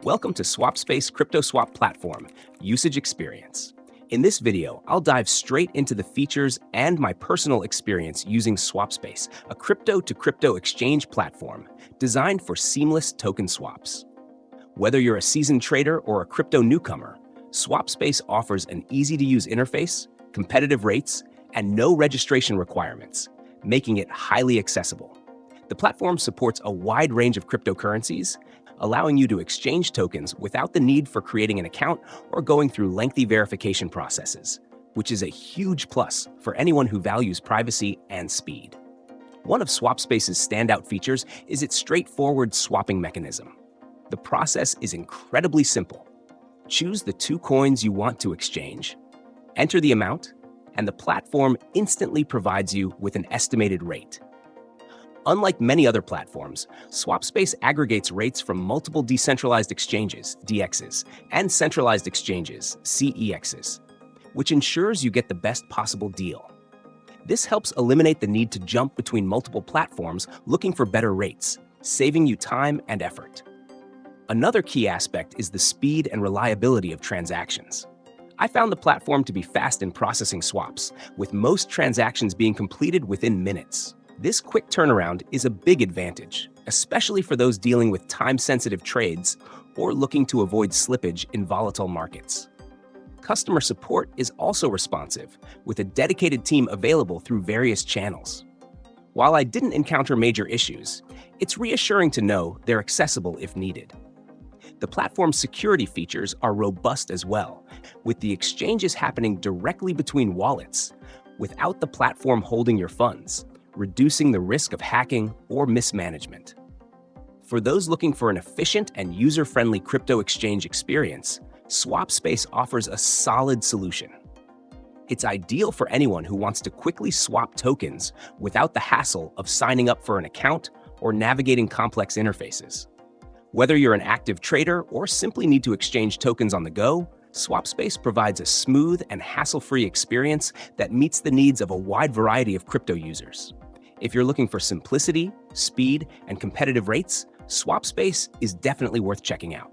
Welcome to SwapSpace Crypto Swap Platform Usage Experience. In this video, I'll dive straight into the features and my personal experience using SwapSpace, a crypto-to-crypto exchange platform designed for seamless token swaps. Whether you're a seasoned trader or a crypto newcomer, SwapSpace offers an easy-to-use interface, competitive rates, and no registration requirements, making it highly accessible. The platform supports a wide range of cryptocurrencies, allowing you to exchange tokens without the need for creating an account or going through lengthy verification processes, which is a huge plus for anyone who values privacy and speed. One of SwapSpace's standout features is its straightforward swapping mechanism. The process is incredibly simple. Choose the two coins you want to exchange, enter the amount, and the platform instantly provides you with an estimated rate. Unlike many other platforms, SwapSpace aggregates rates from multiple decentralized exchanges, DEXs, and centralized exchanges, CEXs, which ensures you get the best possible deal. This helps eliminate the need to jump between multiple platforms looking for better rates, saving you time and effort. Another key aspect is the speed and reliability of transactions. I found the platform to be fast in processing swaps, with most transactions being completed within minutes. This quick turnaround is a big advantage, especially for those dealing with time-sensitive trades or looking to avoid slippage in volatile markets. Customer support is also responsive, with a dedicated team available through various channels. While I didn't encounter major issues, it's reassuring to know they're accessible if needed. The platform's security features are robust as well, with the exchanges happening directly between wallets, without the platform holding your funds, reducing the risk of hacking or mismanagement. For those looking for an efficient and user-friendly crypto exchange experience, SwapSpace offers a solid solution. It's ideal for anyone who wants to quickly swap tokens without the hassle of signing up for an account or navigating complex interfaces. Whether you're an active trader or simply need to exchange tokens on the go, SwapSpace provides a smooth and hassle-free experience that meets the needs of a wide variety of crypto users. If you're looking for simplicity, speed, and competitive rates, SwapSpace is definitely worth checking out.